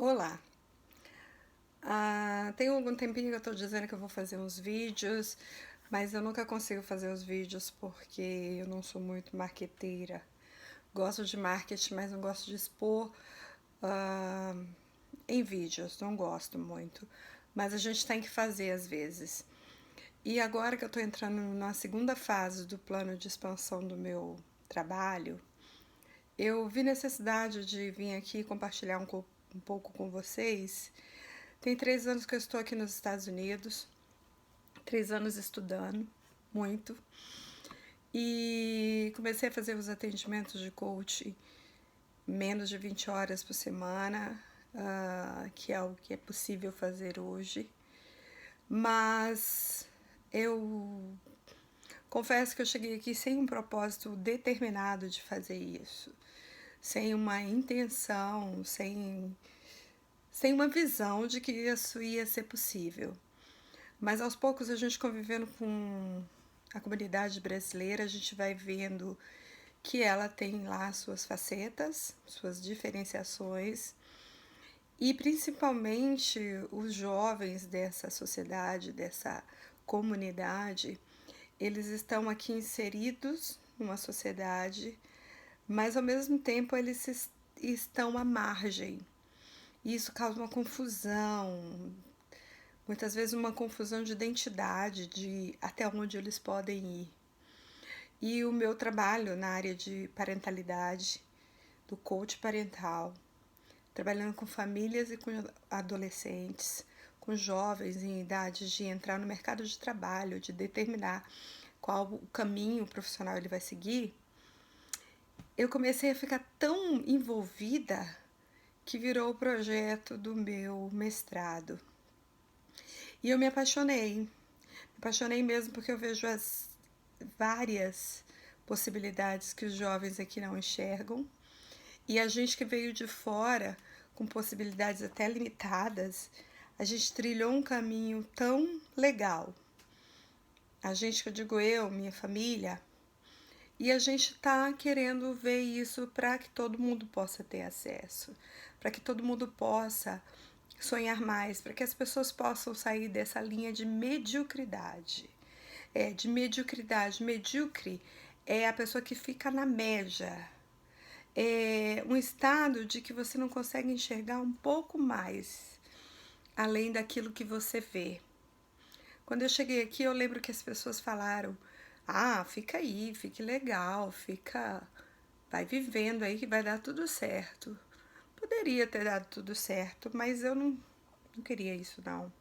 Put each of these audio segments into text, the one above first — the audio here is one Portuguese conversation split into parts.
Olá, tem algum tempinho que eu tô dizendo que eu vou fazer uns vídeos, mas eu nunca consigo fazer os vídeos porque eu não sou muito marqueteira. Gosto de marketing, mas não gosto de expor ah, em vídeos, não gosto muito. Mas a gente tem que fazer às vezes. E agora que eu tô entrando na segunda fase do plano de expansão do meu trabalho, eu vi necessidade de vir aqui compartilhar um pouco com vocês. Tem 3 anos que eu estou aqui nos Estados Unidos, 3 anos estudando muito, e comecei a fazer os atendimentos de coaching menos de 20 horas por semana, que é o que é possível fazer hoje. Mas eu confesso que eu cheguei aqui sem um propósito determinado de fazer isso, sem uma intenção, sem uma visão de que isso ia ser possível. Mas aos poucos, a gente convivendo com a comunidade brasileira, a gente vai vendo que ela tem lá suas facetas, suas diferenciações, e principalmente os jovens dessa sociedade, dessa comunidade, eles estão aqui inseridos numa sociedade, mas ao mesmo tempo eles estão à margem. E isso causa uma confusão, muitas vezes uma confusão de identidade, de até onde eles podem ir. E o meu trabalho na área de parentalidade, do coach parental, trabalhando com famílias e com adolescentes, com jovens em idade de entrar no mercado de trabalho, de determinar qual o caminho profissional ele vai seguir, eu comecei a ficar tão envolvida que virou o projeto do meu mestrado. E eu me apaixonei mesmo porque eu vejo as várias possibilidades que os jovens aqui não enxergam. E a gente que veio de fora, com possibilidades até limitadas, a gente trilhou um caminho tão legal. A gente, que eu digo eu, minha família, e a gente está querendo ver isso para que todo mundo possa ter acesso, para que todo mundo possa sonhar mais, para que as pessoas possam sair dessa linha de mediocridade. De mediocridade. Medíocre é a pessoa que fica na média. É um estado de que você não consegue enxergar um pouco mais além daquilo que você vê. Quando eu cheguei aqui, eu lembro que as pessoas falaram: "Ah, fica aí, fique legal, vai vivendo aí que vai dar tudo certo". Poderia ter dado tudo certo, mas eu não queria isso não.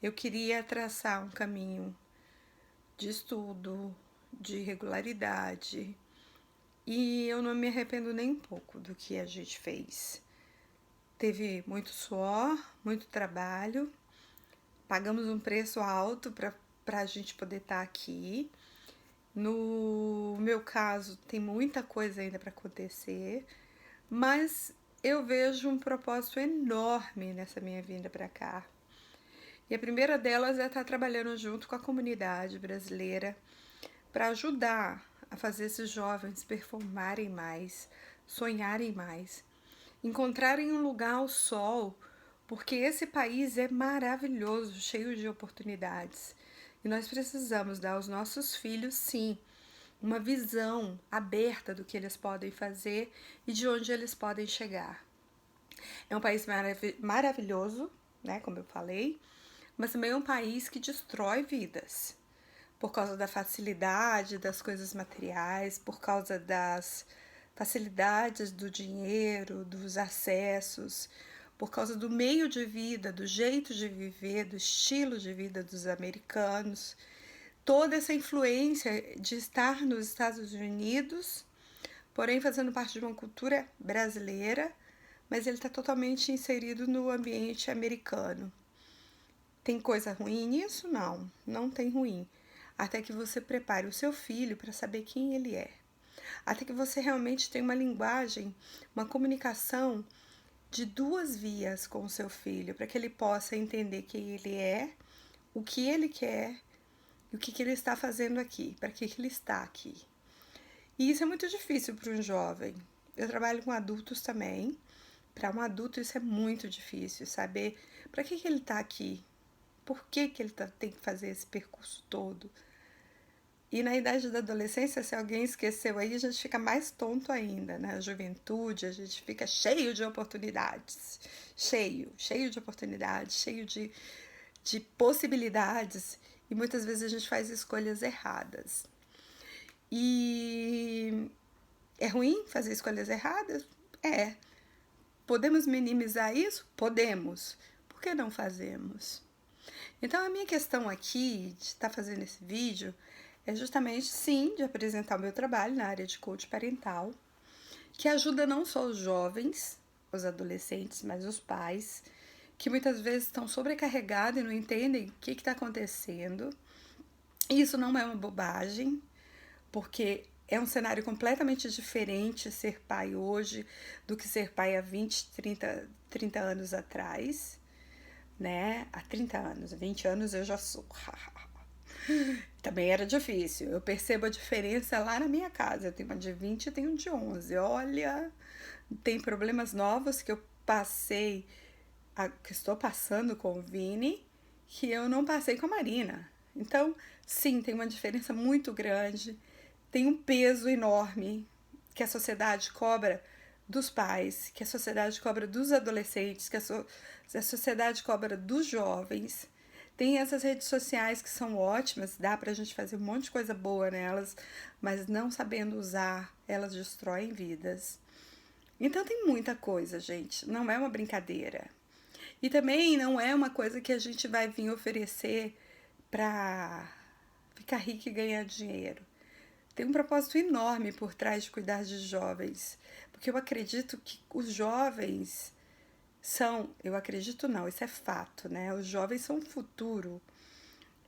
Eu queria traçar um caminho de estudo, de regularidade, e eu não me arrependo nem um pouco do que a gente fez. Teve muito suor, muito trabalho, pagamos um preço alto para a gente poder estar aqui. No meu caso, tem muita coisa ainda para acontecer, mas eu vejo um propósito enorme nessa minha vinda para cá. E a primeira delas é estar trabalhando junto com a comunidade brasileira para ajudar a fazer esses jovens performarem mais, sonharem mais, encontrarem um lugar ao sol, porque esse país é maravilhoso, cheio de oportunidades. E nós precisamos dar aos nossos filhos, sim, uma visão aberta do que eles podem fazer e de onde eles podem chegar. É um país maravilhoso, né, como eu falei, mas também é um país que destrói vidas por causa da facilidade das coisas materiais, por causa das facilidades do dinheiro, dos acessos, por causa do meio de vida, do jeito de viver, do estilo de vida dos americanos. Toda essa influência de estar nos Estados Unidos, porém fazendo parte de uma cultura brasileira, mas ele está totalmente inserido no ambiente americano. Tem coisa ruim nisso? Não, não tem ruim. Até que você prepare o seu filho para saber quem ele é. Até que você realmente tenha uma linguagem, uma comunicação de duas vias com o seu filho, para que ele possa entender quem ele é, o que ele quer e o que ele está fazendo aqui, para que ele está aqui. E isso é muito difícil para um jovem. Eu trabalho com adultos também, Para um adulto isso é muito difícil, saber para que ele está aqui, por que ele tem que fazer esse percurso todo. E na idade da adolescência, se alguém esqueceu aí, a gente fica mais tonto ainda, né? A juventude, a gente fica cheio de oportunidades, cheio de oportunidades, cheio de possibilidades, e muitas vezes a gente faz escolhas erradas. E é ruim fazer escolhas erradas? É. Podemos minimizar isso? Podemos. Por que não fazemos? Então, a minha questão aqui de estar fazendo esse vídeo é justamente, sim, de apresentar o meu trabalho na área de coach parental, que ajuda não só os jovens, os adolescentes, mas os pais, que muitas vezes estão sobrecarregados e não entendem o que está acontecendo. E isso não é uma bobagem, porque é um cenário completamente diferente ser pai hoje do que ser pai há 20, 30 anos atrás, né? Há 30 anos, 20 anos eu já sou. Também era difícil. Eu percebo a diferença lá na minha casa. Eu tenho uma de 20 e tenho uma de 11. Olha, tem problemas novos que eu passei, que estou passando com o Vini, que eu não passei com a Marina. Então, sim, tem uma diferença muito grande. Tem um peso enorme que a sociedade cobra dos pais, que a sociedade cobra dos adolescentes, que a sociedade cobra dos jovens. Tem essas redes sociais que são ótimas, dá pra gente fazer um monte de coisa boa nelas, mas não sabendo usar, elas destroem vidas. Então tem muita coisa, gente, não é uma brincadeira. E também não é uma coisa que a gente vai vir oferecer pra ficar rico e ganhar dinheiro. Tem um propósito enorme por trás de cuidar de jovens, porque eu acredito que os jovens eu acredito não, isso é fato, né? Os jovens são o futuro.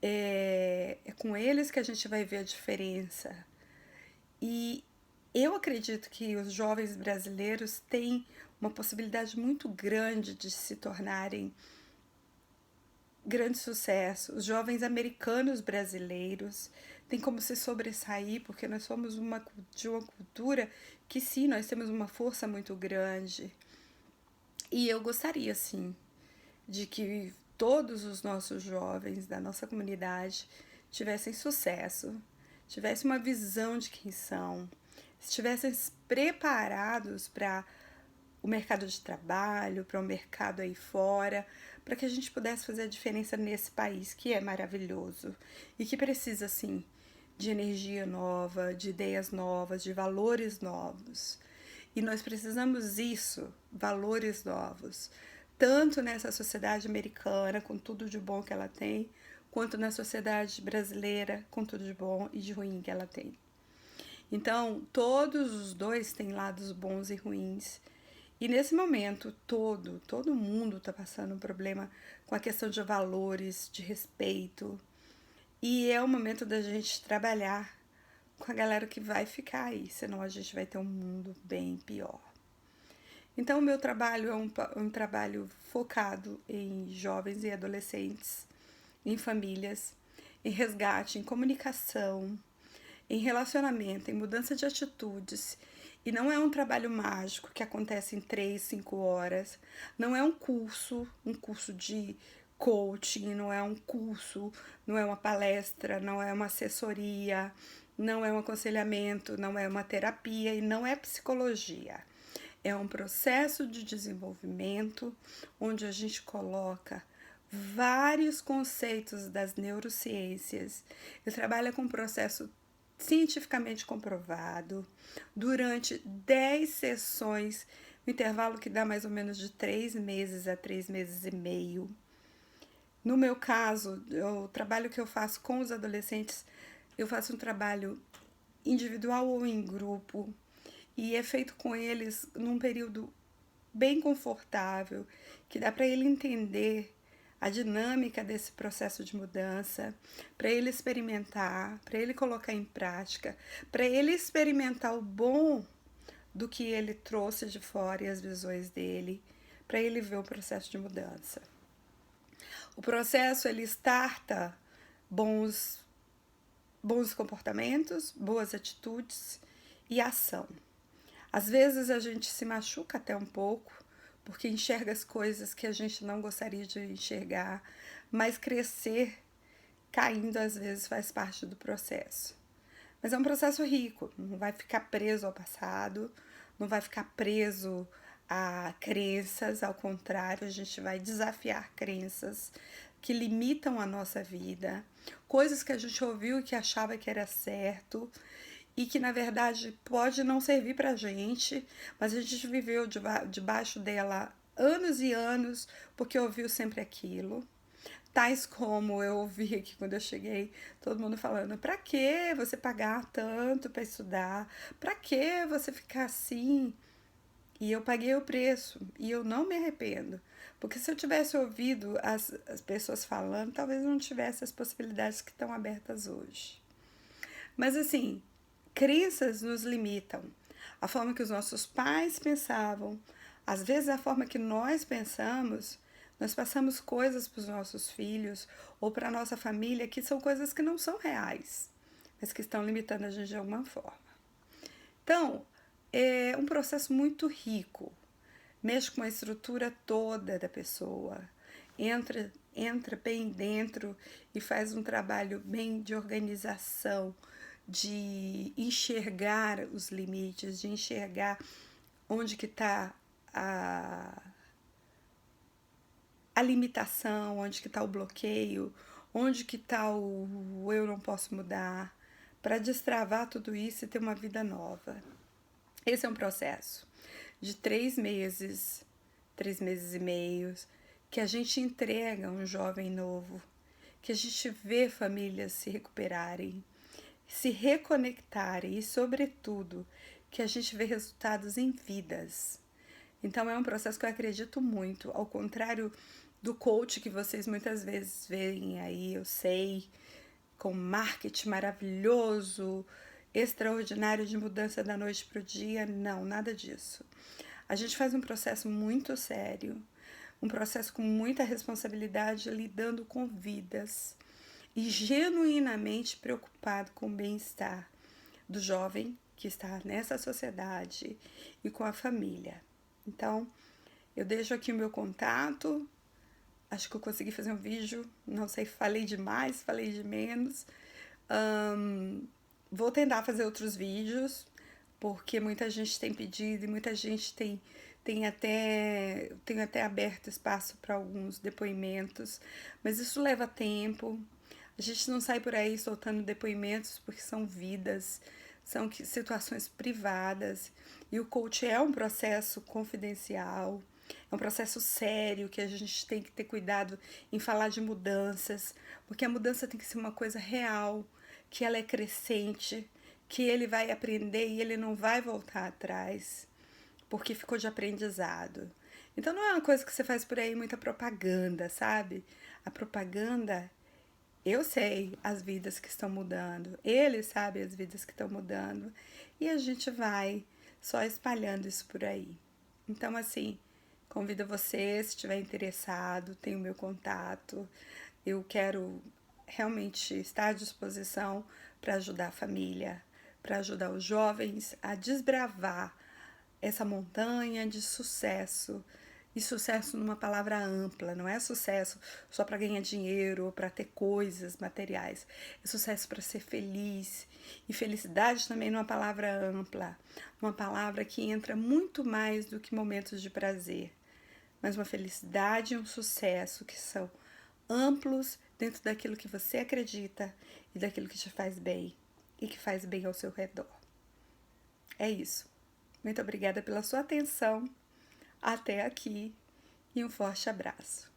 É com eles que a gente vai ver a diferença. E eu acredito que os jovens brasileiros têm uma possibilidade muito grande de se tornarem grande sucesso. Os jovens americanos brasileiros têm como se sobressair, porque nós somos de uma cultura que sim, nós temos uma força muito grande. E eu gostaria, sim, de que todos os nossos jovens da nossa comunidade tivessem sucesso, tivessem uma visão de quem são, estivessem preparados para o mercado de trabalho, para o mercado aí fora, para que a gente pudesse fazer a diferença nesse país que é maravilhoso e que precisa, sim, de energia nova, de ideias novas, de valores novos. E nós precisamos isso, valores novos, tanto nessa sociedade americana, com tudo de bom que ela tem, quanto na sociedade brasileira, com tudo de bom e de ruim que ela tem. Então, todos os dois têm lados bons e ruins. E nesse momento, todo mundo está passando um problema com a questão de valores, de respeito. E é o momento da gente trabalhar com a galera que vai ficar aí, senão a gente vai ter um mundo bem pior. Então, o meu trabalho é um trabalho focado em jovens e adolescentes, em famílias, em resgate, em comunicação, em relacionamento, em mudança de atitudes. E não é um trabalho mágico que acontece em 3, 5 horas. Não é um curso de coaching, não é um curso, não é uma palestra, não é uma assessoria, não é um aconselhamento, não é uma terapia e não é psicologia. É um processo de desenvolvimento onde a gente coloca vários conceitos das neurociências. Eu trabalho com um processo cientificamente comprovado durante 10 sessões, um intervalo que dá mais ou menos de 3 meses a 3 meses e meio. No meu caso, o trabalho que eu faço com os adolescentes, eu faço um trabalho individual ou em grupo, e é feito com eles num período bem confortável, que dá para ele entender a dinâmica desse processo de mudança, para ele experimentar, para ele colocar em prática, para ele experimentar o bom do que ele trouxe de fora e as visões dele, para ele ver o processo de mudança. O processo ele starta bons comportamentos, boas atitudes e ação. Às vezes a gente se machuca até um pouco, porque enxerga as coisas que a gente não gostaria de enxergar, mas crescer caindo às vezes faz parte do processo. Mas é um processo rico, não vai ficar preso ao passado, não vai ficar preso a crenças, ao contrário, a gente vai desafiar crenças que limitam a nossa vida, coisas que a gente ouviu e que achava que era certo e que na verdade pode não servir pra gente, mas a gente viveu debaixo dela anos e anos porque ouviu sempre aquilo. Tais como eu ouvi aqui quando eu cheguei, todo mundo falando: pra que você pagar tanto para estudar? Pra que você ficar assim? E eu paguei o preço e eu não me arrependo, porque se eu tivesse ouvido as pessoas falando, talvez não tivesse as possibilidades que estão abertas hoje. Mas assim, crenças nos limitam. A forma que os nossos pais pensavam, às vezes a forma que nós pensamos, nós passamos coisas para os nossos filhos ou para a nossa família que são coisas que não são reais, mas que estão limitando a gente de alguma forma. Então, é um processo muito rico, mexe com a estrutura toda da pessoa, entra bem dentro e faz um trabalho bem de organização, de enxergar os limites, de enxergar onde que está a limitação, onde que está o bloqueio, onde que está o eu não posso mudar, para destravar tudo isso e ter uma vida nova. Esse é um processo de 3 meses e meio, que a gente entrega a um jovem novo, que a gente vê famílias se recuperarem, se reconectarem e, sobretudo, que a gente vê resultados em vidas. Então é um processo que eu acredito muito, ao contrário do coach que vocês muitas vezes veem aí, eu sei, com marketing maravilhoso, extraordinário de mudança da noite para o dia. Não, nada disso. A gente faz um processo muito sério, um processo com muita responsabilidade, lidando com vidas e genuinamente preocupado com o bem-estar do jovem que está nessa sociedade e com a família. Então, eu deixo aqui o meu contato. Acho que eu consegui fazer um vídeo, não sei, falei demais, falei de menos. Vou tentar fazer outros vídeos, porque muita gente tem pedido e muita gente tenho até aberto espaço para alguns depoimentos, mas isso leva tempo. A gente não sai por aí soltando depoimentos porque são vidas, são situações privadas, e o coach é um processo confidencial, é um processo sério que a gente tem que ter cuidado em falar de mudanças, porque a mudança tem que ser uma coisa real, que ela é crescente, que ele vai aprender e ele não vai voltar atrás, porque ficou de aprendizado. Então não é uma coisa que você faz por aí muita propaganda, sabe? A propaganda, eu sei as vidas que estão mudando, ele sabe as vidas que estão mudando, e a gente vai só espalhando isso por aí. Então, assim, convido você, se estiver interessado, tem o meu contato. Eu quero realmente estar à disposição para ajudar a família, para ajudar os jovens a desbravar essa montanha de sucesso. E sucesso numa palavra ampla, não é sucesso só para ganhar dinheiro ou para ter coisas materiais. É sucesso para ser feliz. E felicidade também numa palavra ampla, uma palavra que entra muito mais do que momentos de prazer, mas uma felicidade e um sucesso que são amplos dentro daquilo que você acredita e daquilo que te faz bem e que faz bem ao seu redor. É isso. Muito obrigada pela sua atenção até aqui e um forte abraço.